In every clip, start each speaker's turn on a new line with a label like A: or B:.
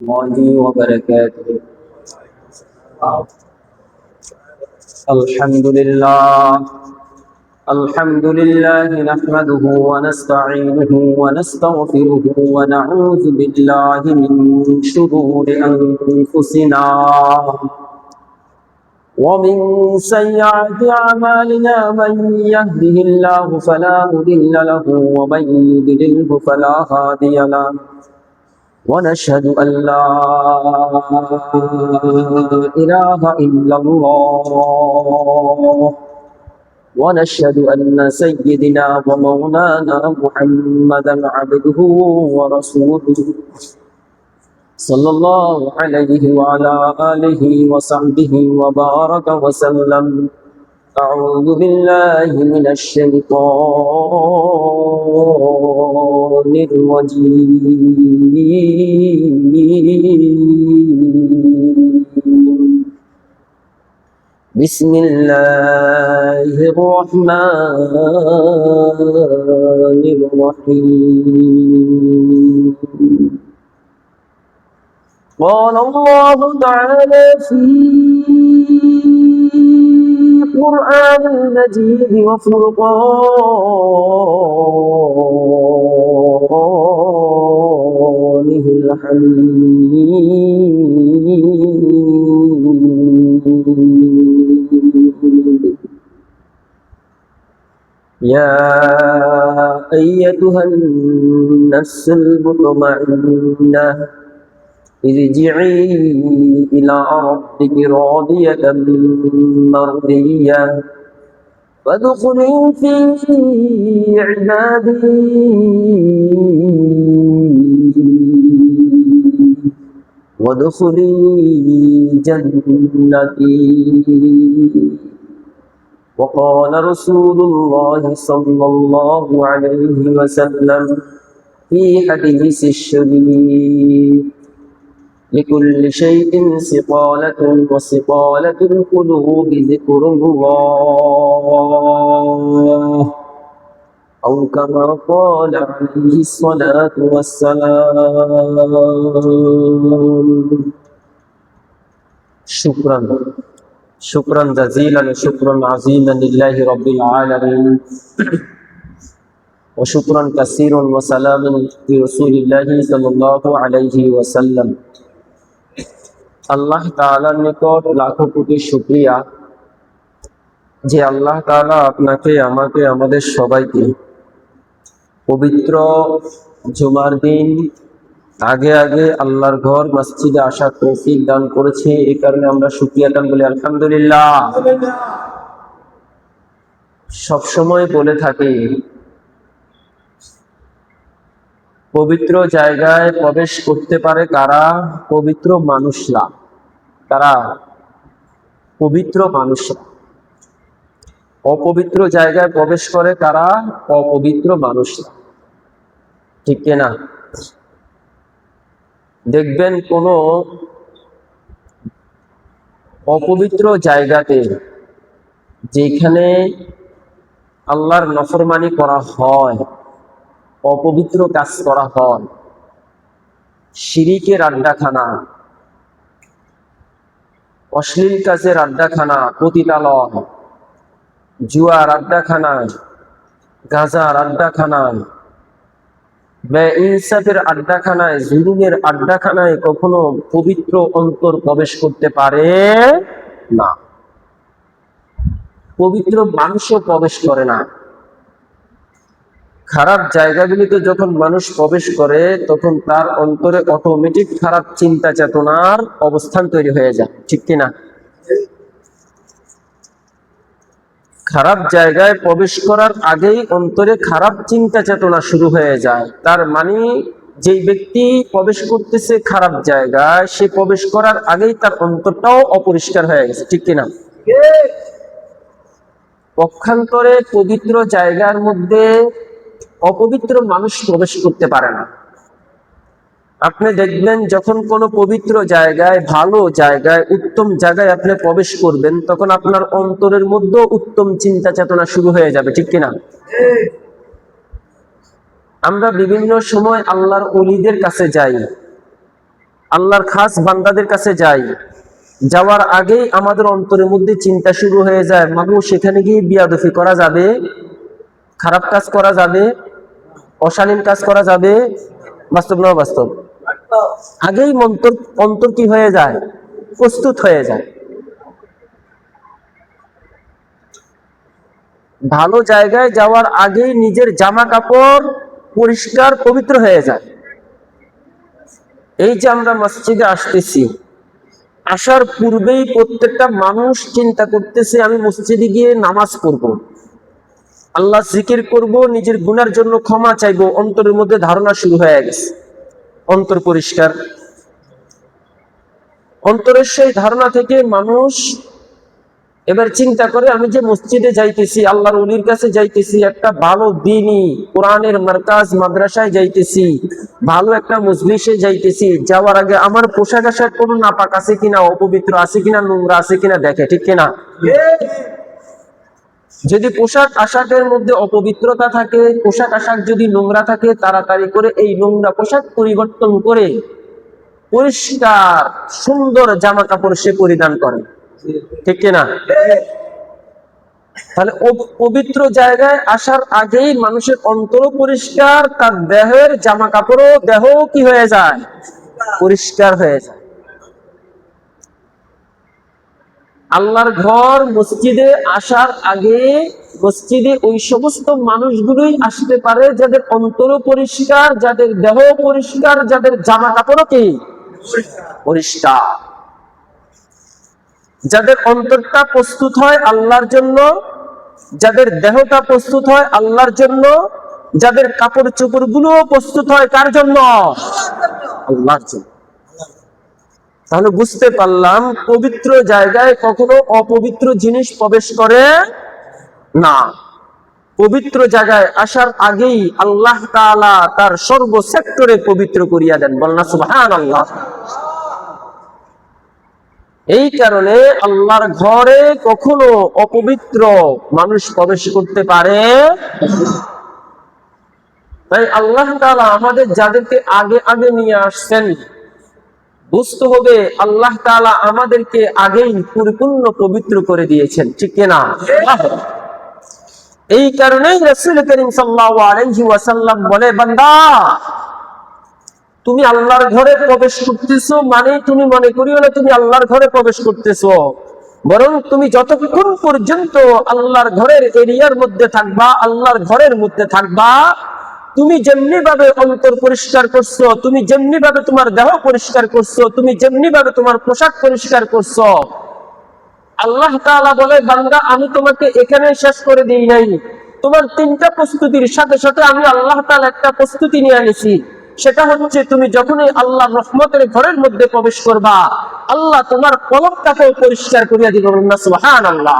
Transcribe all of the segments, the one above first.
A: الله وبركاته. الحمد لله نحمده ونستعينه ونستغفره ونعوذ بالله من شرور أنفسنا ومن سيئات أعمالنا من يهده الله فلا مضل له ومن يضلله فلا هادي له ونشهد أن لا إله إلا الله ونشهد أن سيدنا ومولانا محمدا عبده ورسوله صلى الله عليه وعلى آله وصحبه وبارك وسلم. أعوذ بالله من الشيطان الرجيم. بسم الله الرحمن الرحيم. قال الله تعالى في القرآن المجيد وفرقانه الحميد. يا أيتها النفس المطمئنة ارجعي إلى ربك راضية مرضية فادخلي في عبادي وادخلي جنتي. وقال رسول الله صلى الله عليه وسلم في حديث الشريف: لكل شيء سقالة وسقالة القلوب ذكر الله، أو كما قال عليه الصلاة والسلام. شكرا جزيلا شكرا عظيما لله رب العالمين، وشكرا كثيرا وسلام لرسول الله صلى الله عليه وسلم. আল্লাহ তাআলার নিকট লাখো কোটি শুকরিয়া যে আল্লাহ তাআলা আপনাকে আমাকে আমাদের সবাইকে পবিত্র জুমার দিন আগে আগে আল্লাহর ঘর মসজিদে আসার তৌফিক দান করেছে। এই কারণে আমরা শুকরিয়া দান বলি আলহামদুলিল্লাহ। সবসময় বলে থাকি, পবিত্র জায়গায় প্রবেশ করতে পারে কারা? পবিত্র মানুষরা। কারা? পবিত্র মানুষরা। অপবিত্র জায়গায় প্রবেশ করে কারা? অপবিত্র মানুষরা। ঠিক কিনা? দেখবেন কোন অপবিত্র জায়গাতে যেখানে আল্লাহর নফরমানি করা হয়, অপবিত্র কাজ করা হয়, শিরিকের আড্ডাখানা, অশ্লীল কাজের আড্ডাখানা, পতিতালয়, জুয়ার আড্ডাখানায়, গাঁজার আড্ডাখানায়, বেইনসাফের আড্ডাখানায়, জুলুমের আড্ডাখানায় কখনো পবিত্র অন্তর প্রবেশ করতে পারে না। পবিত্র মানুষও প্রবেশ করে না। খারাপ জায়গাগুলিতে যখন মানুষ প্রবেশ করে তখন তার অন্তরে অটোমেটিক খারাপ চিন্তা চেতনার অবস্থান তৈরি হয়ে যায়। ঠিক কিনা? খারাপ জায়গায় প্রবেশ করার আগেই অন্তরে খারাপ চিন্তা চেতনা শুরু হয়ে যায়। তার মানে যেই ব্যক্তি প্রবেশ করতেছে খারাপ জায়গায়, সে প্রবেশ করার আগেই তার অন্তরটাও অপরিষ্কার হয়ে গেছে। ঠিক কিনা? পক্ষান্তরে পবিত্র জায়গার মধ্যে অপবিত্র মানুষ প্রবেশ করতে পারে না। আপনি দেখবেন যখন কোনো পবিত্র জায়গায়, ভালো জায়গায়, উত্তম জায়গায় আপনি প্রবেশ করবেন, তখন আপনার অন্তরের মধ্যে উত্তম চিন্তা চেতনা শুরু হয়ে যাবে। ঠিক কিনা? আমরা বিভিন্ন সময় আল্লাহর ওলিদের কাছে যাই, আল্লাহর খাস বান্দাদের কাছে যাই, যাওয়ার আগেই আমাদের অন্তরের মধ্যে চিন্তা শুরু হয়ে যায়, মাগো সেখানে গিয়ে বিয়াদফি করা যাবে, খারাপ কাজ করা যাবে, অশালীন কাজ করা যাবে? বাস্তব না বাস্তব? আগেই অন্তর কি হয়ে যায়? প্রস্তুত হয়ে যায়। ভালো জায়গায় যাওয়ার আগেই নিজের জামা কাপড় পরিষ্কার পবিত্র হয়ে যায়। এই যে আমরা মসজিদে আসতেছি, আসার পূর্বেই প্রত্যেকটা মানুষ চিন্তা করতেছে আমি মসজিদে গিয়ে নামাজ পড়ব, আল্লাহ জিকির করব, নিজের গুনার জন্য ক্ষমা চাইবো। অন্তরের মধ্যে ধারণা শুরু হয়ে গেছে, অন্তর পরিষ্কার। অন্তরের সেই ধারণা থেকে মানুষ এবার চিন্তা করে আমি যে মসজিদে যাইতেছি, আল্লাহর ওলির কাছে যাইতেছি, একটা ভালো দ্বীনি কোরআনের মারকাজ মাদ্রাসায় যাইতেছি, ভালো একটা মজলিসে যাইতেছি, যাওয়ার আগে আমার পোশাক আশাক কোনো নাপাক আছে কিনা, অপবিত্র আছে কিনা, নোংরা আছে কিনা দেখে, ঠিক কিনা? যদি পোশাক আশাকের মধ্যে অপবিত্রতা থাকে, পোশাক আশাক যদি নোংরা থাকে, তাড়াতাড়ি করে এই নোংরা পোশাক পরিবর্তন করে পরিষ্কার সুন্দর জামা কাপড় সে পরিধান করে, ঠিক কিনা? তাহলে পবিত্র জায়গায় আসার আগেই মানুষের অন্তর পরিষ্কার, তার দেহের জামা কাপড়ও দেহ কি হয়ে যায়? পরিষ্কার হয়ে যায়। আল্লাহর ঘর মসজিদে আসার আগে মসজিদে ওই সমস্ত মানুষগুলোই আসতে পারে যাদের অন্তর পরিষ্কার, যাদের দেহ পরিষ্কার, যাদের জামা কাপড়ও কি পরিষ্কার, যাদের অন্তরটা প্রস্তুত হয় আল্লাহর জন্য, যাদের দেহটা প্রস্তুত হয় আল্লাহর জন্য, যাদের কাপড় চোপড় গুলো প্রস্তুত হয় কার জন্য? আল্লাহর জন্য। তাহলে বুঝতে পারলাম পবিত্র জায়গায় কখনো অপবিত্র জিনিস প্রবেশ করে না। পবিত্র জায়গায় আসার আগেই আল্লাহ তাআলা তার সর্ব সেক্টরে পবিত্র করিয়া দেন, বলনা সুবহানাল্লাহ। এই কারণে আল্লাহর ঘরে কখনো অপবিত্র মানুষ প্রবেশ করতে পারে। তাই আল্লাহ তাআলা আমাদের যাদেরকে আগে আগে নিয়ে আসছেন, বুঝতে হবে আল্লাহ তাআলা আমাদেরকে আগেই পরিপূর্ণ পবিত্র করে দিয়েছেন, ঠিক কিনা? এই কারণেই রাসূল করিম সাল্লাল্লাহু আলাইহি ওয়াসাল্লাম বলে, বান্দা তুমি আল্লাহর ঘরে প্রবেশ করতেছো মানে তুমি মনে করিও না তুমি আল্লাহর ঘরে প্রবেশ করতেছো, বরং তুমি যতক্ষণ পর্যন্ত আল্লাহর ঘরের এরিয়ার মধ্যে থাকবা, আল্লাহর ঘরের মধ্যে থাকবা, তুমি যেমনি ভাবে অন্তর পরিষ্কার করছো, তুমি যেমনি ভাবে তোমার দেহ পরিষ্কার করছো, তুমি যেমনি ভাবে তোমার পোশাক পরিষ্কার করছো, আল্লাহ তাআলা বলে বান্দা আমি তোমাকে এখানে শেষ করে দিই নাই, তোমার তিনটা প্রস্তুতির সাথে সাথে আমি আল্লাহ তাআলা একটা প্রস্তুতি নিয়ে আনিছি। সেটা হচ্ছে তুমি যখনই আল্লাহর রহমতের ঘরের মধ্যে প্রবেশ করবা, আল্লাহ তোমার কলবটাকেও পরিষ্কার করিয়া দিবেন, সুবহানাল্লাহ।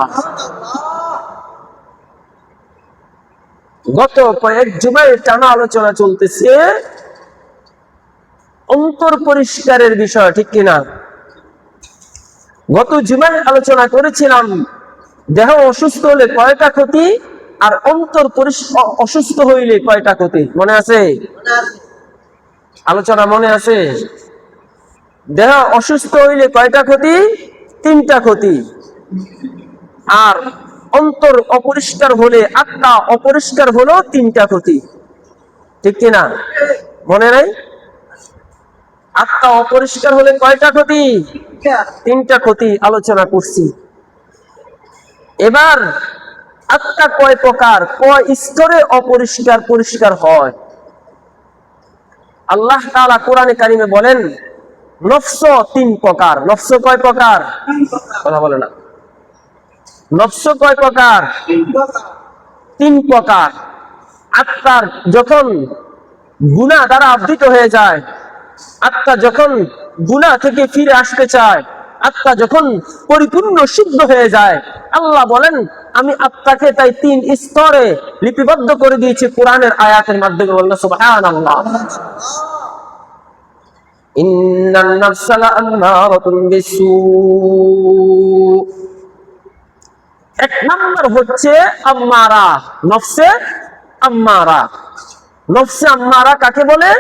A: গত কয়েক জুমায় টানা আলোচনা চলতেছে অন্তর পরিষ্কারের বিষয়, ঠিক কিনা? গত জুমায় আলোচনা করেছিলাম দেহ অসুস্থ হলে কয়টা ক্ষতি, আর অন্তর অসুস্থ হইলে কয়টা ক্ষতি, মনে আছে? আলোচনা মনে আছে? দেহ অসুস্থ হইলে কয়টা ক্ষতি? তিনটা ক্ষতি। আর অন্তর অপরিষ্কার হলে, আত্মা অপরিষ্কার হলো তিনটা ক্ষতি, ঠিক কিনা? মনে নাই? আত্মা অপরিষ্কার হলে কয়টা ক্ষতি? তিনটা ক্ষতি আলোচনা করছি। এবার আত্মা কয় প্রকার, কয় স্তরে অপরিষ্কার পরিষ্কার হয়? আল্লাহ তাআলা কোরআনে কারিমে বলেন নফস তিন প্রকার। নফস কয় প্রকার? কথা বলে না। নফস কয় প্রকার? তিন প্রকার। আত্মার যখন গুনাহ দ্বারা আবৃত হয়ে যায়, আত্মা যখন গুনাহ থেকে ফিরে আসতে চায়, আত্মা যখন পরিপূর্ণ শুদ্ধ হয়ে যায়, আল্লাহ বলেন আমি আত্মাকে তাই তিন স্তরে লিপিবদ্ধ করে দিয়েছি কোরআনের আয়াতের মাধ্যমে, বলনা সুবহানাল্লাহ। ইন্নান নাফসা লাআম্মারাতুন বিসু, এক নাম্বার হচ্ছে আম্মারা, নফসে আম্মারা। নফসে আম্মারা কাকে বলে?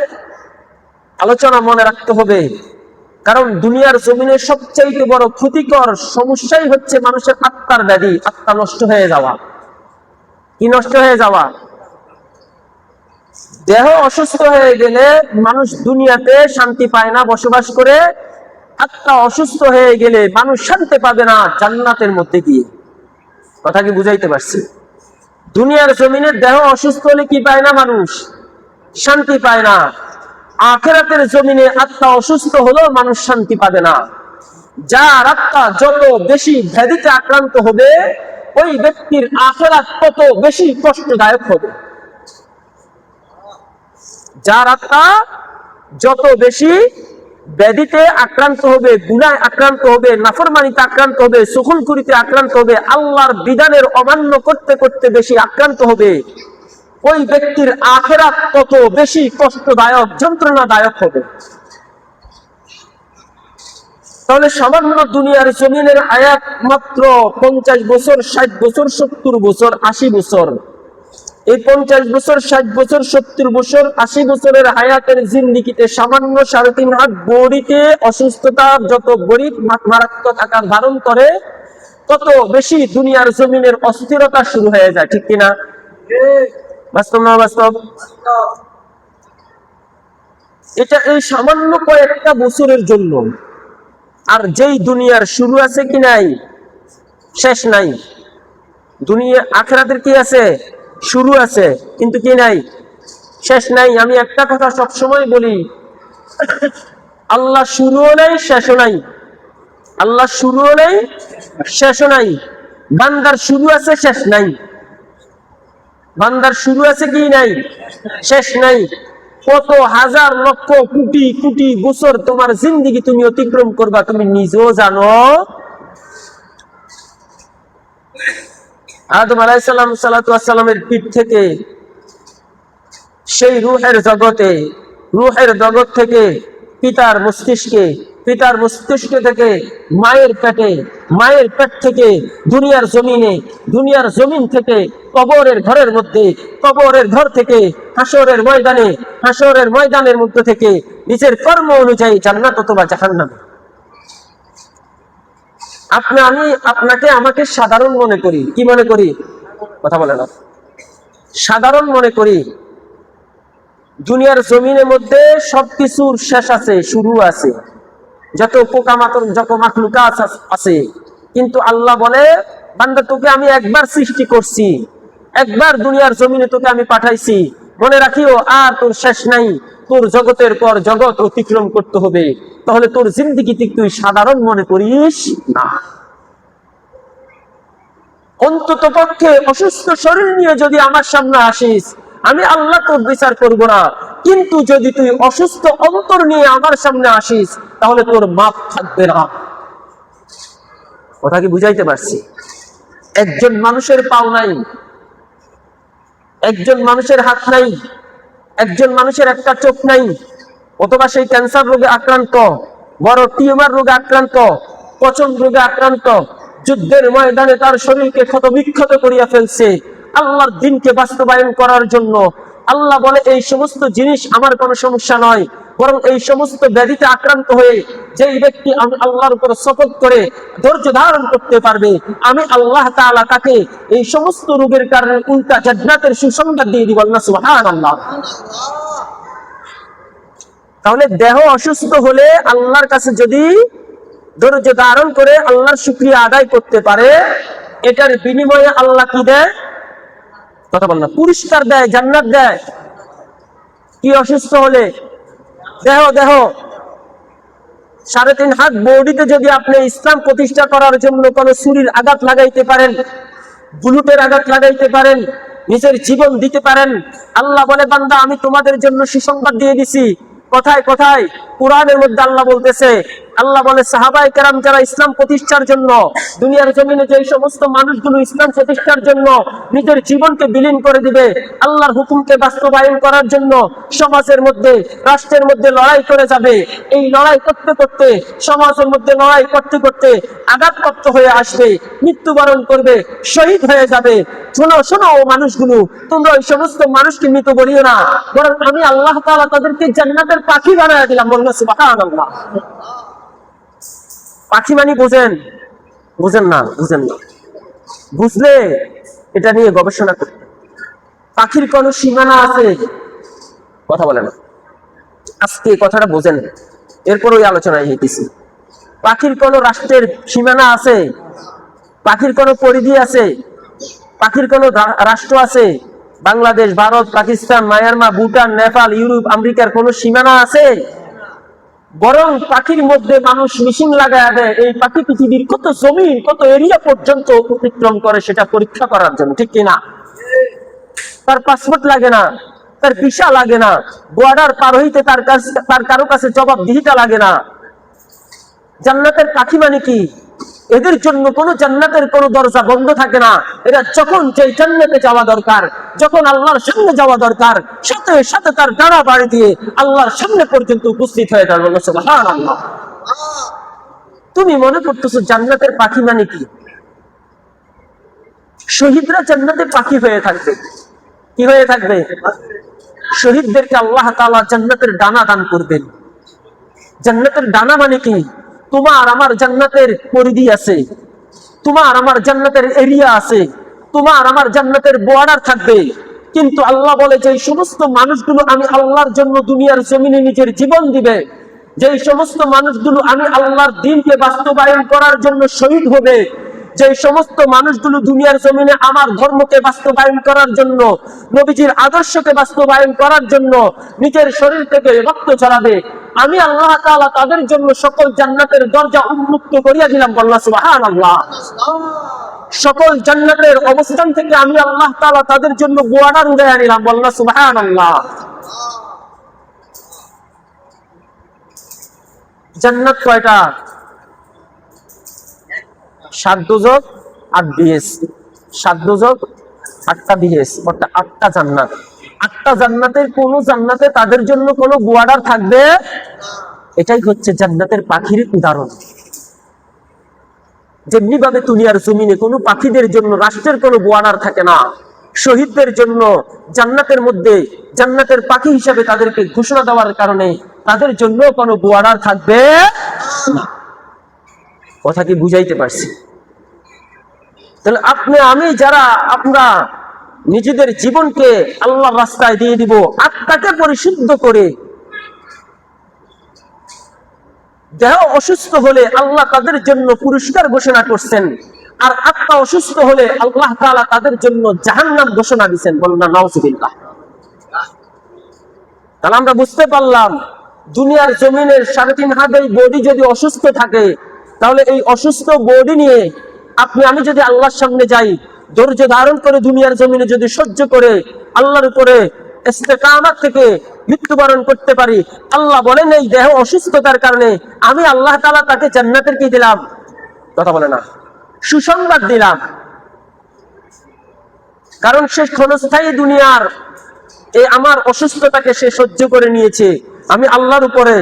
A: আলোচনা মনে রাখতে হবে। কারণ দুনিয়ার জমিনে সবচাইতে বড় ক্ষতিকর সমস্যাই হচ্ছে মানুষের আত্মার ব্যাধি, আত্মা নষ্ট হয়ে যাওয়া। কি নষ্ট হয়ে যাওয়া? দেহ অসুস্থ হয়ে গেলে মানুষ দুনিয়াতে শান্তি পায় না বসবাস করে, আত্মা অসুস্থ হয়ে গেলে মানুষ শান্তি পাবে না জান্নাতের মধ্যে গিয়ে। কথা কি বুঝাইতে পারছি? দুনিয়ার জমিনে দেহ অসুস্থ হলে কি পায় না মানুষ? শান্তি পায় না। আখিরাতের জমিনে আত্মা অসুস্থ হলেও মানুষ শান্তি পাবে না। যার আত্মা যত বেশি ব্যাধিতে আক্রান্ত হবে, ওই ব্যক্তির আখিরাত তত বেশি কষ্টদায়ক হবে। যার আত্মা যত বেশি ব্যাধিতে আক্রান্ত হবে, গুনায় আক্রান্ত হবে, নাফরমানিতে আক্রান্ত হবে, সুখুনখুরিতে আক্রান্ত হবে, আল্লাহর বিধানের অমান্য করতে করতে বেশি আক্রান্ত হবে, ওই ব্যক্তির আখিরাত তত বেশি কষ্টদায়ক, যন্ত্রণাদায়ক হবে। তাহলে সামান্য দুনিয়ার জমিনের হায়াত মাত্র 50 বছর, 60 বছর, 70 বছর, 80 বছর। এই 50 বছর, 60 বছর, 70 বছর, 80 বছরের হায়াতের জিন্দেগিতে সামান্য 3.5 হাত বডিতে অসুস্থতা যত গরিব মারাত্মক আকার ধারণ করে, তত বেশি দুনিয়ার জমিনের অস্থিরতা শুরু হয়ে যায়। ঠিক কিনা? বাস্তব না বাস্তব? এটা এই সামান্য কয়েকটা বছরের জন্য। আর যেই দুনিয়ার শুরু আছে কি নাই, শেষ নাই। দুনিয়া আখিরাতের কি আছে? শুরু আছে, কিন্তু কি নাই? শেষ নাই। আমি একটা কথা সবসময় বলি, আল্লাহ শুরুও নাই, শেষও নাই। আল্লাহ শুরুও নাই, শেষও নাই। বান্দার শুরু আছে, শেষ নাই। বান্দার শুরু আছে কি নাই? শেষ নাই। কত হাজার লক্ষ কোটি কোটি বছর তোমার জিন্দেগি তুমি অতিক্রম করবা, তুমি নিজেও জানো। আদম আলাইহিস সালাম সালাতু ওয়াস সালামের পিঠ থেকে সেই রূহের জগতে, রূহের জগৎ থেকে পিতার মস্তিষ্কে, পিতার মস্তিষ্ক থেকে মায়ের পেটে, মায়ের পেট থেকে দুনিয়ার জমিনে, দুনিয়ার জমিন থেকে কবরের ঘরের মধ্যে, কবরের ঘর থেকে হাসরের ময়দানে, হাসরের ময়দানের মধ্যে থেকে নিজের কর্ম অনুযায়ী জান্নাত অথবা জাহান্নাম। আমি আপনাকে আমাকে সাধারণ মনে করি। কি মনে করি? কথা বলে না। সাধারণ মনে করি। দুনিয়ার জমিনের মধ্যে সবকিছুর শেষ আছে, শুরু আছে। যত পোকামাকড়, যত মাখলুকাত আছে, কিন্তু আল্লাহ বলে, বান্দা তোকে আমি একবার সৃষ্টি করছি, একবার দুনিয়ার জমিনে তোকে আমি পাঠাইছি, মনে রাখিও আর তোর শেষ নাই। তোর জগতের পর জগৎ অতিক্রম করতে হবে। তাহলে তোর জিন্দেগিতে তুই সাধারণ মনে করিস না। অন্তত পক্ষে অসুস্থ শরীর নিয়ে যদি আমার সামনে আসিস, আমি আল্লাহ তোর বিচার করব না। কিন্তু যদি তুই অসুস্থ অন্তর নিয়ে আমার সামনে আসিস, তাহলে তোর মাপ থাকবে না। কথা কি বুঝাইতে পারছি? একজন মানুষের পাও নাই, একজন মানুষের হাত নাই, একজন মানুষের একটা চোখ নাই, অথবা সেই ক্যান্সার রোগে আক্রান্ত, বড় টিউমার রোগে আক্রান্ত, পচন রোগে আক্রান্ত, যুদ্ধের ময়দানে তার শরীরকে ক্ষত বিক্ষত করিয়া ফেলছে আল্লাহর দ্বীনকে বাস্তবায়ন করার জন্য। আল্লাহ বলে, এই সমস্ত জিনিস আমার কোনো সমস্যা নয়, বরং এই সমস্ত ব্যাধিতে আক্রান্ত হয়ে যেই ব্যক্তি আমি আল্লাহর উপর শপথ করে ধৈর্য ধারণ করতে পারবে, আমি আল্লাহ তাআলা তাকে এই সমস্ত রোগের কারণে উল্টা জান্নাতের সুসংবাদ দিয়ে দিব। আল্লাহ সুবহানাল্লাহ। তাহলে দেহ অসুস্থ হলে আল্লাহর কাছে যদি ধৈর্য ধারণ করে আল্লাহর শুকরিয়া আদায় করতে পারে, এটার বিনিময়ে আল্লাহ কি দেয়? কথা বল না। পুরস্কার দেয়, জান্নাত দেয়। কি অসুস্থ হলে? দেহ 3.5 হাত বডিতে যদি আপনি ইসলাম প্রতিষ্ঠা করার জন্য কোন ছুরির আঘাত লাগাইতে পারেন, বুলেটের আঘাত লাগাইতে পারেন, নিজের জীবন দিতে পারেন, আল্লাহ বলে, বান্দা আমি তোমাদের জন্য সুসংবাদ দিয়ে দিছি। কোথায় কোথায়? কুরআনের মধ্যে আল্লাহ বলতেছে। আল্লাহ বলে, সাহাবায়ে কেরাম যারা ইসলাম প্রতিষ্ঠার জন্য দুনিয়ার জমিনে যে সমস্ত মানুষগুলো ইসলাম প্রতিষ্ঠার জন্য নিজের জীবনকে বিলীন করে দিবে, আল্লাহর হুকুমকে বাস্তবায়ন করার জন্য সমাজের মধ্যে, রাষ্ট্রের মধ্যে লড়াই করে যাবে। এই লড়াই করতে করতে, সমাজের মধ্যে লড়াই করতে করতে আঘাতপ্রাপ্ত হয়ে আসবে, মৃত্যুবরণ করবে, শহীদ হয়ে যাবে। শোনো শোনো ও মানুষগুলো, তোমরা ওই সমস্ত মানুষকে মৃত বলিও না, বরং আমি আল্লাহ তাআলা তাদেরকে জান্নাতের পাখি বানায় দিলাম। বলুন সুবহানাল্লাহ। পাখি মানে বোঝেন? বুঝেন না, বুঝেন না। বুঝলে এটা নিয়ে গবেষণা করতে। পাখির কোনো সীমানা আছে? কথা বলে না। আজকে কথাটা বোঝেন, এরপর ওই আলোচনায় হইতেছি। পাখির কোন রাষ্ট্রের সীমানা আছে? পাখির কোন পরিধি আছে? পাখির কোন রাষ্ট্র আছে? বাংলাদেশ, ভারত, পাকিস্তান, মায়ানমার, ভুটান, নেপাল, ইউরোপ, আমেরিকার কোন সীমানা আছে? বরং পাখির মধ্যে মানুষ মেশিন লাগায় দেয়। এই পাখি পৃথিবীর কত জমি, কত এরিয়া পর্যন্ত অতিক্রম করে সেটা পরীক্ষা করার জন্য, ঠিক কিনা? তার পাসপোর্ট লাগে না, তার ভিসা লাগে না, বর্ডার পার হইতে তার কারো কাছে জবাবদিহিতা লাগে না। জান্নাতের পাখি মানে কি? এদের জন্য কোন জান্নাতের কোন দরজা বন্ধ থাকে না। এরা যখন যে জান্নাতে যাওয়া দরকার, যখন আল্লাহর সামনে যাওয়া দরকার, সাথে সাথে তার ডানা বাড়ি দিয়ে আল্লাহর সামনে পর্যন্ত উপস্থিত হয়ে যাবে। সুবহানাল্লাহ। তুমি মনে করতেছো জান্নাতের পাখি মানে কি? শহীদরা জান্নাতে পাখি হয়ে থাকবে। কি হয়ে থাকবে? শহীদদেরকে আল্লাহ তাআলা জান্নাতের ডানা দান করবেন। জান্নাতের ডানা মানে কি? তোমার আমার জান্নাতের পরিধি আছে, তোমার আমার জান্নাতের এরিয়া আছে, তোমার আমার জান্নাতের বর্ডার থাকবে। কিন্তু আল্লাহ বলে যে সমস্ত মানুষগুলো আমি আল্লাহর জন্য দুনিয়ার জমিনে নিজের জীবন দিবে, যে সমস্ত মানুষগুলো আমি আল্লাহর দ্বীনকে বাস্তবায়ন করার জন্য শহীদ হবে, যে সমস্ত মানুষগুলো দুনিয়ার জমিনে আমার ধর্মকে বাস্তবায়ন করার জন্য, নবীজির আদর্শকে বাস্তবায়ন করার জন্য নিজের শরীর থেকে রক্ত ঝরাবে, আমি আল্লাহ তাআলা তাদের জন্য সকল জান্নাতের দরজা উন্মুক্ত করিয়া দিলাম। বললাম সুবহানাল্লাহ। সকল জান্নাতের অবস্থান থেকে আমি আল্লাহ তাআলা তাদের জন্য বর্ডার উড়াইয়া নিলাম। বললাম সুবহানাল্লাহ। জান্নাত কয়টা? 7 দুজক 8 বিএস, 7 দুজক 8টা বিএস, অর্থাৎ 8টা জান্নাত। 8টা জান্নাতের কোন জান্নাতে তাদের জন্য কোনো বর্ডার থাকবে? এটাই হচ্ছে জান্নাতের পাখির উদাহরণ। যেমনি ভাবে দুনিয়ার জমিনে কোনো পাখিদের জন্য রাষ্ট্রের কোনো বর্ডার থাকে না, শহীদদের জন্য জান্নাতের মধ্যে জান্নাতের পাখি হিসাবে তাদেরকে ঘোষণা দেওয়ার কারণে তাদের জন্য কোনো বর্ডার থাকবে না। কথা কি বুঝাইতে পারছি? তাহলে আপনি আমি যারা আমরা নিজেদের জীবনকে আল্লাহর রাস্তায় দিয়ে দিব, আত্মাকে পরিশুদ্ধ করে, দেহ অসুস্থ হলে আল্লাহ তাদের জন্য পুরস্কার ঘোষণা করছেন, আর আত্মা অসুস্থ হলে আল্লাহ তাআলা তাদের জন্য জাহান্নাম ঘোষণা দিচ্ছেন। বলুন না নাউজুবিল্লাহ। তাহলে আমরা বুঝতে পারলাম দুনিয়ার জমিনের 3.5 হাত এই বডি যদি অসুস্থ থাকে, তাহলে এই অসুস্থ বডি নিয়ে আপনি আমি যদি আল্লাহর সামনে যাই, ধৈর্য ধারণ করে দুনিয়ার জমিনে যদি সহ্য করে আল্লাহর উপরে ইস্তেকামত থেকে মৃত্যুবরণ করতে পারি, আল্লাহ বলেন এই দেহ অসুস্থতার কারণে আমি আল্লাহ তাআলা তাকে জান্নাতের কি দিলাম? কথা বলে না, সুসংবাদ দিলাম। কারণ সে ক্ষণস্থায়ী দুনিয়ার এই আমার অসুস্থতাকে সে সহ্য করে নিয়েছে, আমি আল্লাহর উপরে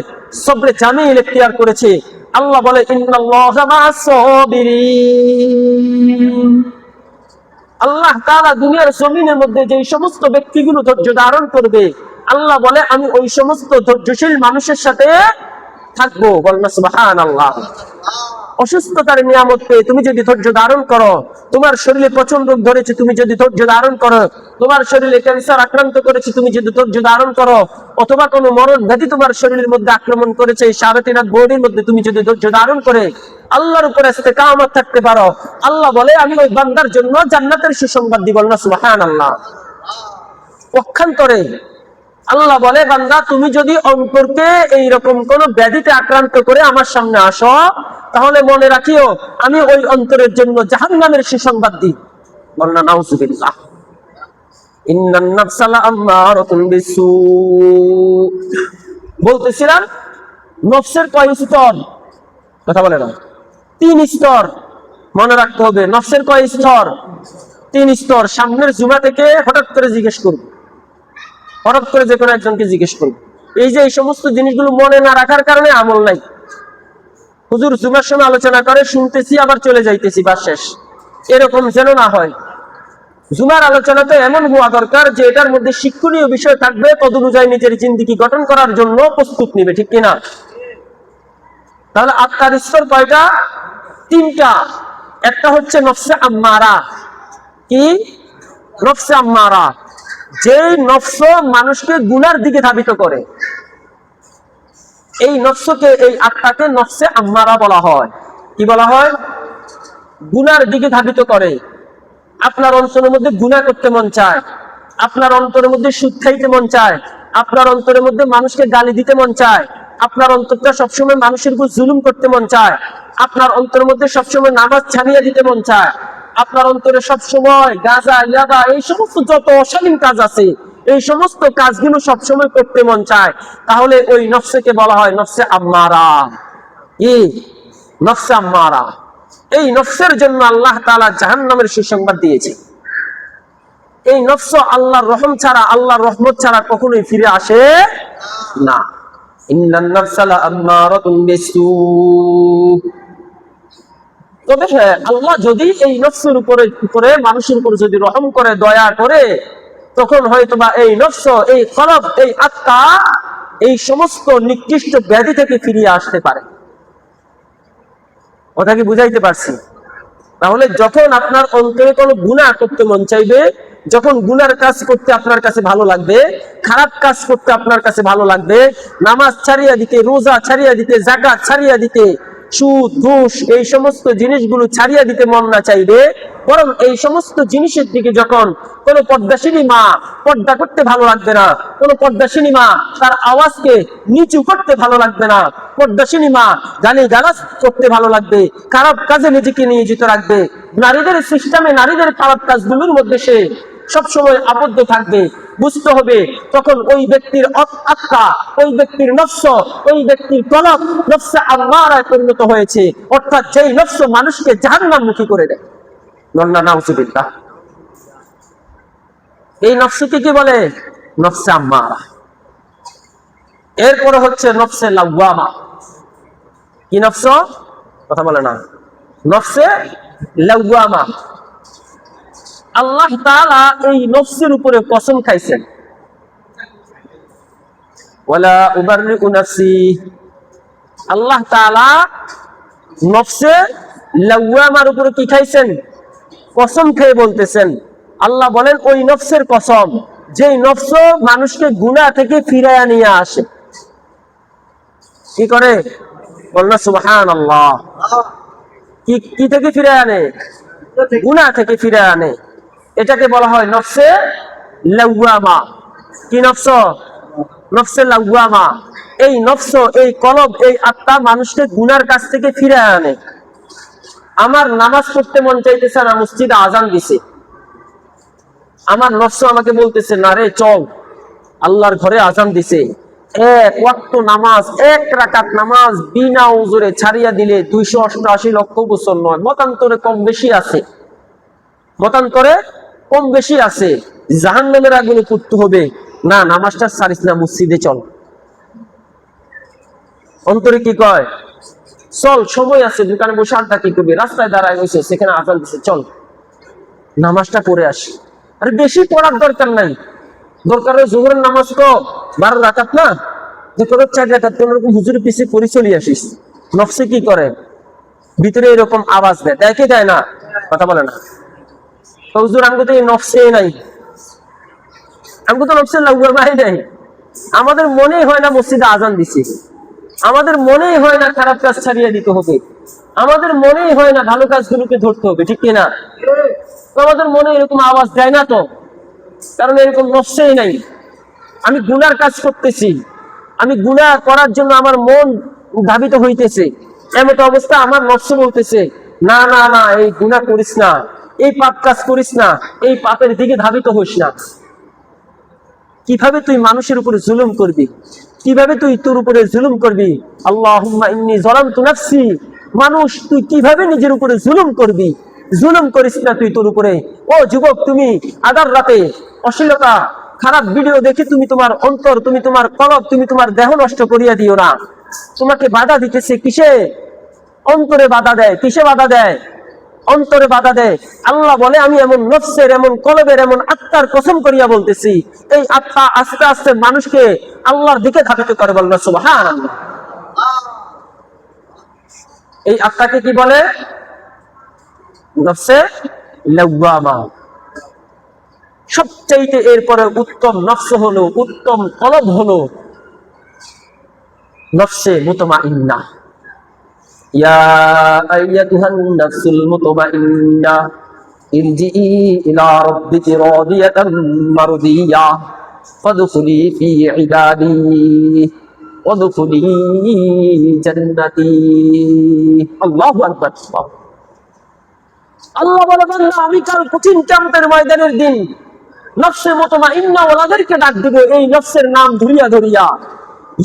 A: সবরে জামিল ইখতিয়ার করেছি। আল্লাহ বলে ইন্নাল্লাহা মা'আস সাবিরিন। আল্লাহ তাআলা দুনিয়ার জমিনের মধ্যে যে সমস্ত ব্যক্তিগুলো ধৈর্য ধারণ করবে, আল্লাহ বলে আমি ওই সমস্ত ধৈর্যশীল মানুষের সাথে থাকবো। বলেন সুবহানাল্লাহ। অসুস্থতার নিয়ামত পেয়ে তুমি যদি ধৈর্য ধারণ করো, তোমার শরীরে প্রচন্ড রোগ ধরেছে, তুমি যদি ধৈর্য ধারণ করো, তোমার শরীরে ক্যান্সার আক্রান্ত করেছে, তুমি যদি ধৈর্য ধারণ করো, অথবা কোনো মরণ ব্যাধি তোমার শরীরের মধ্যে আক্রমণ করেছে, এই 3.5 হাত বডির মধ্যে তুমি যদি ধৈর্য ধারণ করে আল্লাহর উপরে ইস্তেকামত থাকতে পারো, আল্লাহ বলে আমি ওই বান্দার জন্য জান্নাতের সুসংবাদ দিব। না সুবহানাল্লাহ। পক্ষান্তরে আল্লাহ বলে বান্দা তুমি যদি অন্তরকে এইরকম কোন ব্যাধিতে আক্রান্ত করে আমার সামনে আসো, তাহলে মনে রাখিও আমি ওই অন্তরের জন্য জাহান্নামের সুসংবাদ দিই। বলনা নাউজুবিল্লাহ। ইন্নান নাফসা লাআম্মারাতুন বিসু। বলতেছিলাম নফসের কয় স্তর? কথা বলে না। 3 স্তর মনে রাখতে হবে। নফসের কয় স্তর? 3 স্তর। সামনের জুমা থেকে হঠাৎ করে জিজ্ঞেস করব, হঠাৎ করে যে কোনো একজনকে জিজ্ঞেস করবো। এই যে এই সমস্ত জিনিসগুলো মনে না রাখার কারণে আমল নাই। হুজুর জুমার সময় আলোচনা করে শুনতেছি আবার চলে যাইতেছি, বা শেষ, এরকম যেন না হয়। জুমার আলোচনাতে এমন হওয়া দরকার যে এটার মধ্যে শিক্ষণীয় বিষয় থাকবে, তদনুযায়ী নিজের জিন্দেগি গঠন করার জন্য প্রস্তুত নিবে, ঠিক কিনা? তাহলে আত্মার স্তর কয়টা? তিনটা। একটা হচ্ছে নফসে আম্মারা। কি? নফসে আম্মারা, যেই নফস মানুষকে গুনার দিকে ধাবিত করে। এই নফসকে, এই আত্মাকে নফসে আম্মারা বলা হয়। কি বলা হয়? গুনার দিকে ধাবিত করে। আপনার অন্তরের মধ্যে গুনাহ করতে মন চায়, আপনার অন্তরের মধ্যে সুদ খাইতে মন চায়, আপনার অন্তরের মধ্যে মানুষকে গালি দিতে মন চায়, আপনার অন্তরটা সবসময় মানুষের উপর জুলুম করতে মন চায়, আপনার অন্তরের মধ্যে সবসময় নামাজ ছাড়িয়ে দিতে মন চায়, আপনার অন্তরে সবসময় গাঁজা, ইয়াবা, এই সমস্ত যত অশালীন কাজ আছে, এই সমস্ত কাজগুলো সবসময় করতে মন চায়, তাহলে ওই নফসকে বলা হয় নফসে আম্মারা। কি? নফসে আম্মারা। এই নফসের জন্য আল্লাহ তাআলা জাহান্নামের সুসংবাদ দিয়েছে। এই নফস আল্লাহর রহম ছাড়া, আল্লাহর রহমত ছাড়া কখনোই ফিরে আসে না। ইন্নান নাফসা লাআম্মারাতুন বিসসূ। তবে হ্যাঁ, আল্লাহ যদি এই নফসের উপরে মানুষের উপর যদি রহম করে, দয়া করে, তখন হয়তোবা এই নফস, এই কলব, এই আত্মা এই সমস্ত নিকৃষ্ট ব্যাধি থেকে ফিরিয়ে আসতে পারে। কথা কি বুঝাইতে পারছি? তাহলে যখন আপনার অন্তরে কোনো গুনাহ করতে মন চাইবে, যখন গুনার কাজ করতে আপনার কাছে ভালো লাগবে, খারাপ কাজ করতে আপনার কাছে ভালো লাগবে, নামাজ ছাড়িয়ে দিতে, রোজা ছাড়িয়ে দিতে, যাকাত ছাড়িয়ে দিতে, সুদ ঘুষ এই সমস্ত জিনিসগুলো ছাড়িয়ে দিতে মন না চাইবে, বরং এই সমস্ত জিনিসের দিকে যখন কোনো পর্দাশিনী মা পর্দা করতে ভালো লাগবে না, কোনো পর্দাশিনী মা তার আওয়াজকে নিচু করতে ভালো লাগবে না, পর্দাশিনী মা গালি গালাজ করতে ভালো লাগবে, খারাপ কাজে নিজেকে নিয়োজিত রাখবে, নারীদের সিস্টেমে, নারীদের খারাপ কাজগুলোর মধ্যে সে সবসময় আবদ্ধ থাকবে, বুঝতে হবে তখন ওই ব্যক্তির আত্মা, ওই ব্যক্তির নফস, ওই ব্যক্তির কলব নফসে আম্মারায় পরিণত হয়েছে, অর্থাৎ যেই নফস মানুষকে জাহান্নামমুখী করে দেয়। নাউযুবিল্লাহ। এই নফসকে কি বলে? নফসে আম্মারা। এরপরে হচ্ছে নফসে লাওয়ামা। কি নফস? কথা বলে না। নফসে লাওয়ামা। আল্লাহ তাআলা এই নফসের উপরে কসম খাইছেন, ওয়ালা উবাররিউ নাফসি। আল্লাহ তাআলা নফসে লাওয়ামার উপরে কি খাইছেন? কসম খেয়ে বলতেছেন। আল্লাহ বলেন ওই নফসের কসম, যেই নফস মানুষকে গুনাহ থেকে ফিরাইয়া নিয়ে আসে। কি করে? বলনা সুবহানাল্লাহ। কি থেকে ফিরে আনে? গুনাহ থেকে ফিরে আনে। এটাকে বলা হয় নফসে লাওয়ামা। কি নফস? নফসে লাওয়ামা। এই নফস, এই কলব, এই আত্মা মানুষকে গুনার কাছ থেকে ফিরে আনে। আমার নামাজ পড়তে মন চাইতেছে না, মসজিদে আজান দিছে, আমার নফস আমাকে বলতেছে না রে চল, আল্লাহর ঘরে আজান দিছে, এক ওয়াক্ত নামাজ, এক রাকাত নামাজ বিনা উযরে ছাড়িয়া দিলে 288 লক্ষ বছর নয়, মতান্তরে কম বেশি আছে, মতান্তরে কম বেশি আছে, জাহান্নামের আগুনে পুড়তে হবে না, নামাজটা ছাড়িস না, মসজিদে চল। অন্তরে কি কয়? চল, সময় আছে, দোকানে বসে আড্ডা কি করবি, রাস্তায় দাঁড়ায় রয়েছে, সেখানে আজান দিছে, চল নামাজটা পড়ে আসি। আরে বেশি পড়ার দরকার নাই, দরকার জোহরের নামাজ তো 12 রাকাত না, যে তোর 4 রাকাত কোনরকম হুজুরের পিছিয়ে পড়ে চলে আসিস। নফসে কি করে? ভিতরে এরকম আওয়াজ দেয়, দেখে দেয় না, কথা বলে না, হুজুর আমগো তো এই নফসে নাই, আমগো তো নফসে লাওয়ামাই নাই, আমাদের মনেই হয় না মসজিদে আজান দিছে, আমাদের মনেই হয় না খারাপ কাজ ছাড়িয়ে দিতে হবে, আমাদের মনেই হয় না ভালো কাজগুলোকে ধরতে হবে, ঠিক কিনা? আমাদের মনে এরকম আওয়াজ দেয় না তো, কারণ এরকম নফসেই নাই। আমি গুনার কাজ করতেছি, আমি গুনাহ করার জন্য আমার মন ধাবিত হইতেছে, এমন অবস্থা আমার নফস বলতেছে না না না, এই গুনাহ করিস না, এই পাপ কাজ করিস না, এই পাপের দিকে ধাবিত হইস না। কিভাবে তুই মানুষের উপরে জুলুম করবি? কিভাবে তুই তোর উপরে জুলুম করবি? আল্লাহুম্মা ইন্নী যালামতু নাফসি। মানুষ, তুই কিভাবে নিজের উপরে জুলুম করবি? জুলুম করিস না তুই তোর উপরে। ও যুবক, তুমি আগার রাতে অশ্লীলতা, খারাপ ভিডিও দেখে তুমি তোমার অন্তর, তুমি তোমার কলব, তুমি তোমার দেহ নষ্ট করিয়া দিও না। তোমাকে বাধা দিতেছে কিসে? অন্তরে বাধা দেয়। কিসে বাধা দেয়? অন্তরে বাধা দেয়। আল্লাহ বলে আমি এমন নফসের, এমন কলবের, এমন আত্মার কসম করিয়া বলতেছি, এই আত্মা আস্তে আস্তে মানুষকে আল্লাহর দিকে ধাবিত করে। বলল সুবহানাল্লাহ। এই আত্মাকে কি বলে? নফসে লাওয়ামা। সবচাইতে এরপরে উত্তম নফস হলো, উত্তম কলব হলো নফসে মুতমাইন্না। ইয়া আইয়াতুহান নাফসুল মুতমাইন্না ইরজিই ইলা রাব্বিকি রাদিয়াতাম মারদিয়া ফাদখুলি ফি ইবাদি ওয়াদখুলি জান্নাতি। আল্লাহু আকবার। আল্লাহ বলে, বান্দা আমি কাল কঠিন কিয়ামতের ময়দানের দিন নফসে মুতমাইন্না ওয়ালাদেরকে ডাক দিব এই নফসের নাম ধরিয়া ধরিয়া।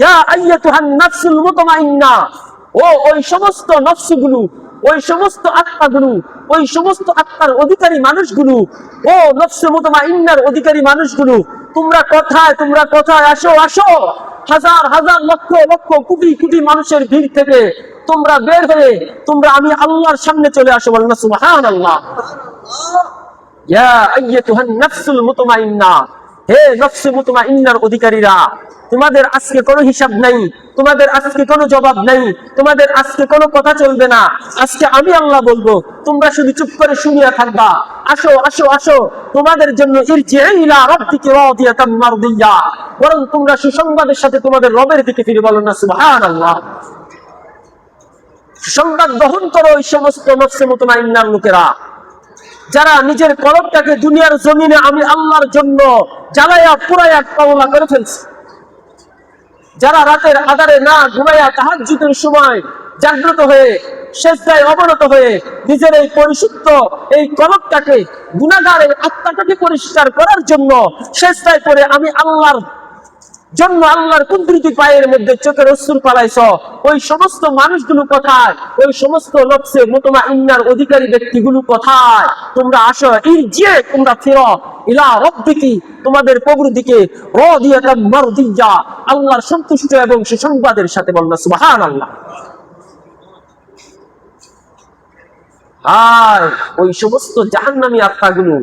A: ইয়া আইয়াতুহান নাফসুল মুতমাইন্না, ও ওই সমস্ত নফসগুলো, ওই সমস্ত আত্মাগুলো, ওই সমস্ত আত্মার অধিকারী মানুষগুলো, ও নফসে মুতমাইন্নার অধিকারী মানুষগুলো, তোমরা কোথায়? তোমরা কোথায়? আসো আসো। হাজার হাজার লক্ষ লক্ষ কোটি কোটি মানুষের ভিড় থেকে তোমরা বের হয়ে তোমরা আমি আল্লাহর সামনে চলে আসো। বলেন সুবহানাল্লাহ। ইয়া আইয়াতুহান নাফসুল মুতমাইন্না, হে নফসে মুতমাইন্নার অধিকারীরা, তোমাদের আজকে কোনো হিসাব নাই, তোমাদের আজকে কোনো জবাব নাই, তোমাদের আজকে কোনো কথা চলবে না। আজকে আমি আল্লাহ বলবো, তোমরা শুধু চুপ করে শুনিয়া থাকবা। আসো আসো আসো, তোমাদের জন্য ইরজিই ইলা রাব্বিকি রাদিয়াতাম মারদিয়া, বরং তোমরা সুসংবাদের সাথে তোমাদের রবের দিকে ফিরে। বলো না সুবহানাল্লাহ। সুসংবাদ গ্রহণ করো ওই সমস্ত নফসে মুতমাইন্নার লোকেরা যারা নিজের কলবটাকে দুনিয়ার জমিনে আমি আল্লাহর জন্য জ্বালায়া পুরাইয়া কওলা করে ফেলছে, যারা রাতের আধারে না ঘুমাইয়া তাহাজ্জুদের সময় জাগ্রত হয়ে সেজদায় অবনত হয়ে নিজের এই পরিশুদ্ধ এই কলবটাকে, গুনাহগারের আত্মাটাকে পরিষ্কার করার জন্য সেজদায় পড়ে আমি আল্লাহর জন্য আল্লাহর কুদরতি পায়ের মধ্যে চোখের অশ্রু পালাইছ, ওই সমস্ত মানুষগুলো কোথায়? ওই সমস্ত নফসে মুতমাইন্নার অধিকারী ব্যক্তিগুলো কোথায়? তোমরা আসো, ইরজিয়ে, তোমরা ফিরো ইলা রাব্বিকি, তোমাদের প্রভুর দিকে, রাদিয়াতাম মারদিয়া, আল্লাহর সন্তুষ্ট এবং সুসংবাদের সাথে। বলনা সুবহানাল্লাহ। আর ওই সমস্ত জাহান্নামী আত্মাগুলো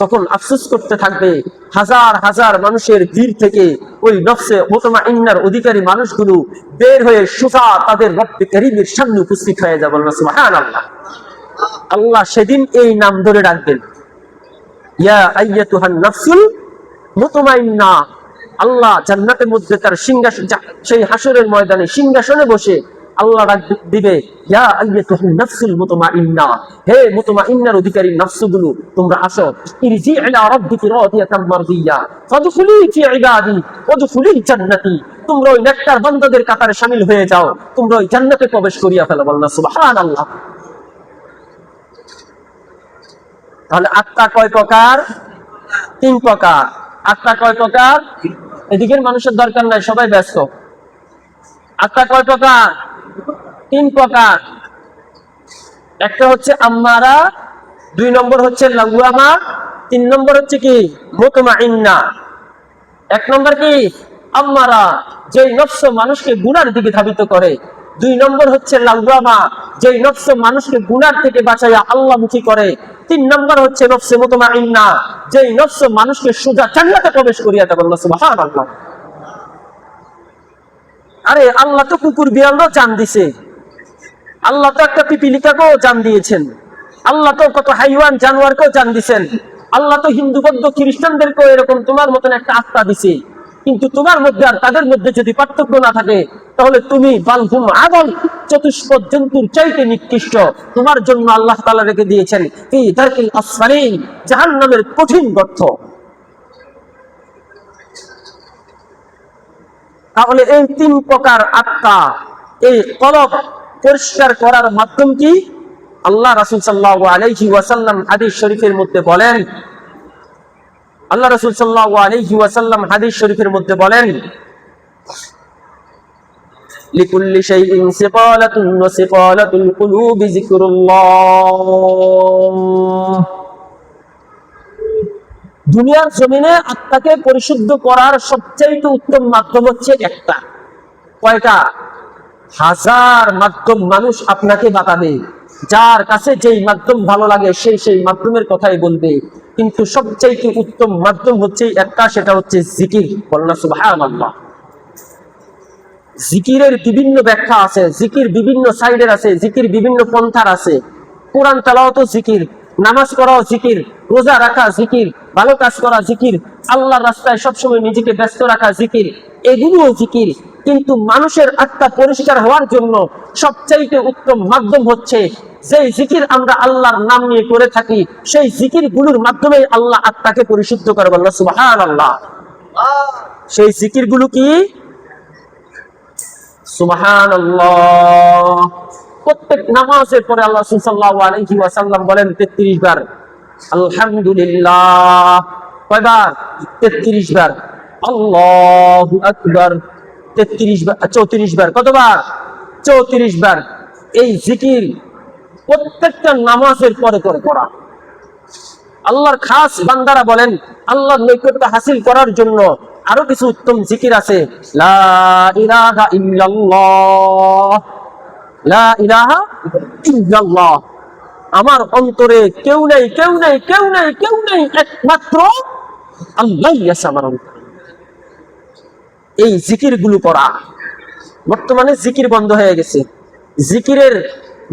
A: তখন আফসোস করতে থাকবে। হাজার হাজার মানুষের ভিড় থেকে ওই নফসে মুতমাইন্নার অধিকারী মানুষগুলো বের হয়ে সোজা তাদের রব্বে কারীমের সামনে উপস্থিত হয়ে যাবে। সুবহানাল্লাহ। আল্লাহ সেদিন এই নাম ধরে ডাকবেন, ইয়া আইয়াতুহান নাফসুল মুতমাইন্না। আল্লাহ জান্নাতের মধ্যে তার সিংহাসন, সেই হাসরের ময়দানে সিংহাসনে বসে আল্লাহ ডাক দিবে, ইয়া আইয়াতুহান নাফসুল মুতমাইন্না, হে মুতমাইন্নার অধিকারী নফসগুলো, তোমরা আসো, ইরজি ইলা রাব্বিকি রাদিয়াতাম মারদিয়া ফাদখুলি ফি ইবাদি ওয়াদখুলি জান্নাতি, তোমরা ওই নেককার বান্দাদের কাতারে শামিল হয়ে যাও, তোমরা ওই জান্নাতে প্রবেশ করিয়া ফেলো। বলনা সুবহানাল্লাহ। তাহলে আত্মা কয় প্রকার? 3 প্রকার। আত্মা কয় প্রকার? এদিকের মানুষের দরকার নাই, সবাই ব্যস্ত। আত্মা কয় প্রকার? 3 প্রকার। একটা হচ্ছে আম্মারা, 2 নম্বর হচ্ছে লাওয়ামা, 3 নম্বর হচ্ছে কি? মুতমাইন্না। 1 নম্বর কি? আম্মারা, যে নফস মানুষকে গুনার দিকে ধাবিত করে। 2 নম্বর হচ্ছে লাওয়ামা, যে নফস মানুষকে গুনার থেকে বাঁচাইয়া আল্লাহমুখী করে। 3 নম্বর হচ্ছে নফসে মুতমাইন্না, যে নফস মানুষকে সোজা জান্নাতে প্রবেশ করিয়া দেয়। বলনা সুবহানাল্লাহ। আরে আল্লাহ তো কুকুর বিড়ালও জান দিছে, আল্লাহ তো একটা পিপিলিকাকেও জান দিয়েছেন, আল্লাহ তো কত হাইওয়ান জানোয়ারকেও জান দিছেন, আল্লাহ তো হিন্দু বৌদ্ধ খ্রিস্টানদেরকেও এরকম তোমার মতন একটা আত্মা দিছে। কিন্তু তোমার মধ্যে আর তাদের মধ্যে যদি পার্থক্য না থাকে, তাহলে তুমি বালহুম আদল, চতুষ্পদ জন্তুর চাইতে নিকৃষ্ট। তোমার জন্য আল্লাহ তাআলা রেখে দিয়েছেন ফি দারকিল আসফালিন, জাহান্নামের কঠিন গর্ত। তাহলে এই 3 প্রকার আত্মা, এই কলব পরিষ্কার করার মাধ্যম কি? আল্লাহ রাসূল সাল্লাল্লাহু আলাইহি ওয়াসাল্লাম হাদিস শরীফের মধ্যে বলেন, আল্লাহ রাসূল সাল্লাল্লাহু আলাইহি ওয়াসাল্লাম হাদিস শরীফের মধ্যে বলেন, লিকুল্লি শাইইন সিকালাতুন ওয়া সিকালাতুল কুলুবি যিকরুল্লাহ। দুনিয়ার জমিনে আত্মাকে পরিশুদ্ধ করার সবচেয়ে উত্তম মাধ্যম হচ্ছে একটা। কয়টা? হাজার মাধ্যম মানুষ আপনাকে বাতাবে, যার কাছে যেই মাধ্যম ভালো লাগে সেই মাধ্যমের কথাই বলবে, কিন্তু সবচেয়ে উত্তম মাধ্যম হচ্ছে একটা, সেটা হচ্ছে জিকির। বলনা সুবহানাল্লাহ। জিকিরের বিভিন্ন ব্যাখ্যা আছে, জিকির বিভিন্ন সাইডের আছে, জিকির বিভিন্ন পন্থার আছে। কোরআন তেলাওয়াত জিকির, নামাজ পড়াও জিকির, রোজা রাখা জিকির, ভালো কাজ করা জিকির, আল্লাহর রাস্তায় সবসময় নিজেকে ব্যস্ত রাখা জিকির, এগুলোও জিকির। কিন্তু মানুষের আত্মা পরিষ্কার হওয়ার জন্য সবচাইতে উত্তম মাধ্যম হচ্ছে যেই জিকির আমরা আল্লাহর নাম নিয়ে করে থাকি, সেই জিকির গুলোর মাধ্যমে আল্লাহ আত্মাকে পরিশুদ্ধ করে। বললেন সুবহানাল্লাহ। সেই জিকির গুলো কি? সুবহানাল্লাহ। প্রত্যেক নামাজের পরে আল্লাহ সাল্লাল্লাহু আলাইহি ওয়াসাল্লাম বলেন 33 বার আলহামদুলিল্লাহ। কয়বার? 33 বার। আল্লাহু আকবার 33 বার, 34 বার। কতবার? 34 বার। এই জিকির প্রত্যেকটা নামাজের পরে পরে করা। আল্লাহর খাস বান্দারা বলেন আল্লাহর নৈকট্য হাসিল করার জন্য আরো কিছু উত্তম জিকির আছে। লা ইলাহা ইল্লাল্লাহ, লা ইলাহা ইল্লাল্লাহ। আমার অন্তরে কেউ নেই, কেউ নেই, কেউ নেই, কেউ নেই, একমাত্র আল্লাহই আছে আমার অন্তরে। এই জিকির গুলো করা। বর্তমানে জিকির বন্ধ হয়ে গেছে। জিকিরের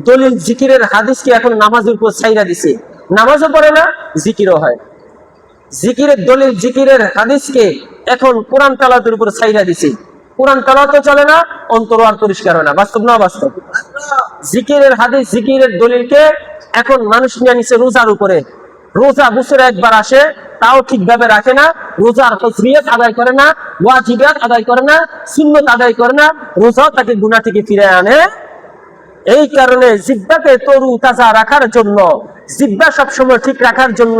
A: দলিল, জিকিরের হাদিস কি এখন নামাজের উপর ছাইরা দিছে। নামাজও পড়ে না, জিকিরও হয়। জিকিরের দলিল, জিকিরের হাদিসকে এখন কোরআন তেলাওয়াতের উপর ছাইরা দিছে। কোরআন তেলাওয়াতও চলে না, অন্তর আর পরিষ্কার হয় না। বাস্তব না বাস্তব? জিকিরের হাদিস, জিকিরের দলিলকে এখন মানুষ নিয়ে নিছে রোজার উপরে। রোজা বছরে একবার আসে, তাও ঠিকভাবে রাখে না, রোজার ফরজিয়ত আদায় করে না, ওয়াজিবাত আদায় করে না, সুন্নত আদায় করে না, রোজাও তাকে গুনাহ থেকে ফিরে আনে। এই কারণে জিহ্বাকে তরু তাজা রাখার জন্য, জিহ্বা সবসময় ঠিক রাখার জন্য,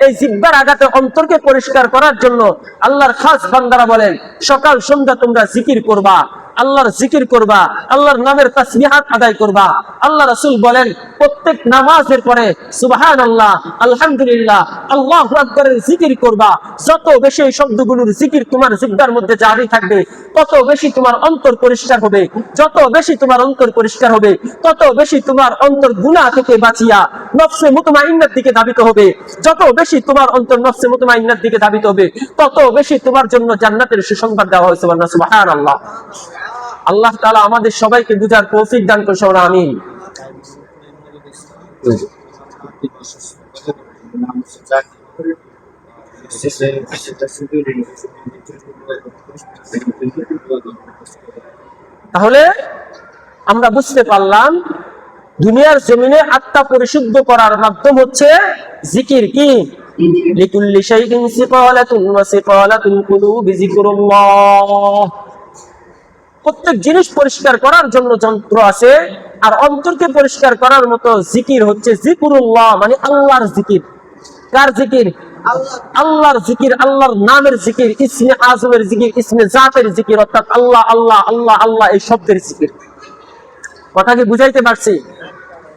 A: এই জিহ্বার আঘাতে অন্তরকে পরিষ্কার করার জন্য আল্লাহর খাস বান্দারা বলেন সকাল সন্ধ্যা তোমরা জিকির করবা, আল্লাহর জিকির করবা, আল্লাহর নামের তাসবিহাত আদায় করবা। আল্লাহ রাসূল বলেন প্রত্যেক নামাজের পরে সুবহানাল্লাহ, আলহামদুলিল্লাহ, আল্লাহু আকবারের জিকির করবা। যত বেশি এই শব্দগুলোর জিকির তোমার জিহ্বার মধ্যে জারি থাকবে, তত বেশি তোমার অন্তর পরিষ্কার হবে। যত বেশি তোমার অন্তর পরিষ্কার হবে, তত বেশি তোমার অন্তর গুনাহ থেকে বাঁচিয়া নফসে মুতমাইন্নার দিকে ধাবিত হবে। যত বেশি তোমার অন্তর নফসে মুতমাইন্নার দিকে ধাবিত হবে, তত বেশি তোমার জন্য জান্নাতের সুসংবাদ দেওয়া হয়েছে। সুবহানাল্লাহ। আল্লাহ তাআলা আমাদের সবাইকে বুঝার তৌফিক দান করুন। আমিন। তাহলে আমরা বুঝতে পারলাম দুনিয়ার জমিনে আত্মা পরিশুদ্ধ করার মাধ্যম হচ্ছে জিকির। কি? লিকুল্লি শাইইন সিকালাতুন ওয়া সিকালাতুল কুলুবি যিকরুল্লাহ। প্রত্যেক জিনিস পরিষ্কার করার জন্য যন্ত্র আছে, আর অন্তরকে পরিষ্কার করার মতো জিকির হচ্ছে যিকরুল্লাহ, মানে আল্লাহর জিকির। কার জিকির? আল্লাহর জিকির, আল্লাহর নামের জিকির, ইসমে আযমের জিকির, ইসমে জাতের জিকির, অর্থাৎ আল্লাহ আল্লাহ আল্লাহ আল্লাহ এই শব্দের জিকির। কথা কি বুঝাইতে পারছি?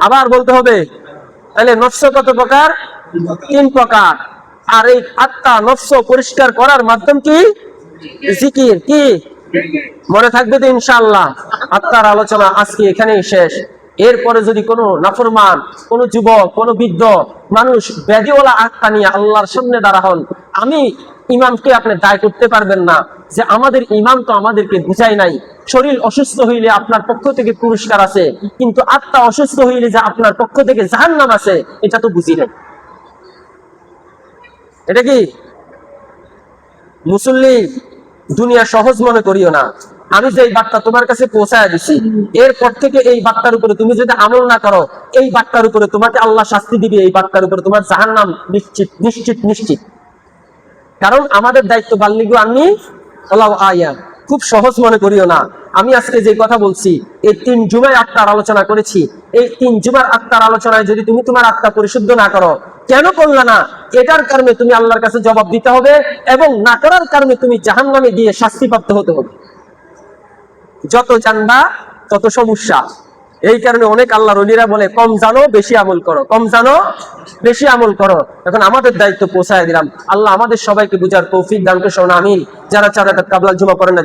A: আবার বলতে হবে। তাহলে নফস কত প্রকার? 3 প্রকার। আর এই আত্মা নফস পরিষ্কার করার মাধ্যম কি? জিকির। কি? মনে থাকবে তো ইনশাআল্লাহ। আত্মার আলোচনা আজকে এখানেই শেষ। এরপরে যদি কোনো নাফরমান, কোনো যুবক, কোনো বৃদ্ধ মানুষ ব্যাধিওয়ালা আত্মা নিয়ে আল্লাহর সামনে দাঁড়া হন, আমি ইমামকে আপনি দায় করতে পারবেন না যে আমাদের ইমাম তো আমাদেরকে বুঝাই নাই। শরীর অসুস্থ হইলে আপনার পক্ষ থেকে পুরস্কার আছে, কিন্তু আত্মা অসুস্থ হইলে যে আপনার পক্ষ থেকে জাহান্নাম আছে, এটা তো বুঝি নাই। এটা কি মুসল্লি? দুনিয়া সহজ মনে করিও না। আমি যে বার্তা তোমার কাছে পৌঁছায় দিছি, এরপর থেকে এই বার্তার উপরে তুমি যদি আমল না করো, এই বার্তার উপরে তোমাকে আল্লাহ শাস্তি দিবে, এই বার্তার উপরে তোমার জাহান্নাম নিশ্চিত নিশ্চিত নিশ্চিত। কারণ আমাদের দায়িত্ব বাল্লিগু আননি আল্লাহ আয়া। খুব সহজ মনে করিও না। আমি আজকে যে কথা বলছি, এই 3 জুমায় আত্মার আলোচনা করেছি। এই 3 জুমার আত্মার আলোচনায় যদি তুমি তোমার আত্মা পরিশুদ্ধ না করো, কেন করলে না, এটার কারণে তুমি আল্লাহর কাছে জবাব দিতে হবে, এবং না করার কারণে তুমি জাহান্নামে গিয়ে শাস্তিপ্রাপ্ত হতে হবে। যত জানবা তত সমস্যা। এই কারণে অনেক আল্লাহর ওলিরা বলে কম জানো বেশি আমল করো, কম জানো বেশি আমল করো। এখন আমাদের দায়িত্ব পৌঁছায় দিলাম। আল্লাহ আমাদের সবাইকে বুঝার তৌফিক দান করুন। আমিন। যারা 4 রাকাত কাবলা জুমা পড়েন না